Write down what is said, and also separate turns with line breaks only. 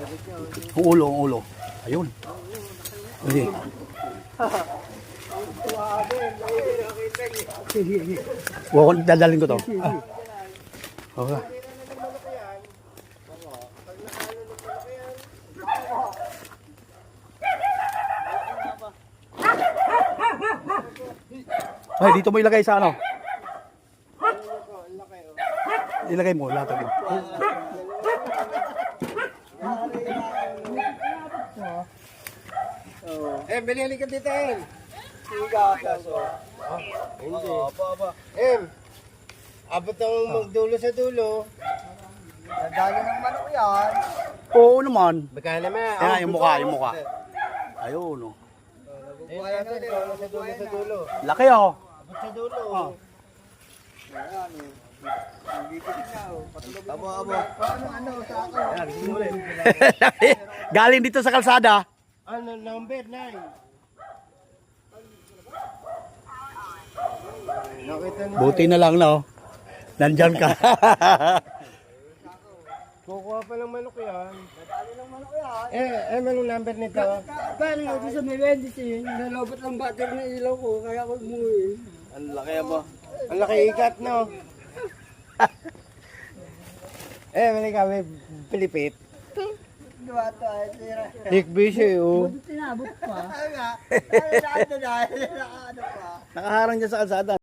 Ang ulo. Ayun. Hindi. Dadalhin ko to. Okay. Ay, dito mo ilagay sa ano? Ilagay mo, latag mo.
Bilhin ka dito, Em. Higa ka, so. Hindi. Abot ang magdulo sa dulo. Nadali ng manok yan.
Oo naman.
Baka naman.
Ayan, yung mukha. Ayun, oh.
Buhay natin, dulo sa dulo.
Laki, oh.
Abot sa dulo. Abo. Ano, sa ako.
Galing dito sa kalsada.
Ano, number 9.
Buti na lang, no? Nandyan ka.
Kukuha pa ng manok yan. Nadali ng manok yan. Anong number nito?
Paano nga doon sa may medicine, nalobot ang battery ng ilaw ko, kaya ako umuwi.
Ang laki ba? Ang laki ikat, no? Mali ka, may pilipit.
Diba ito, sira.
Hikbisyo, oh.
Tinabot pa.
Nakaharang dyan sa kalsada.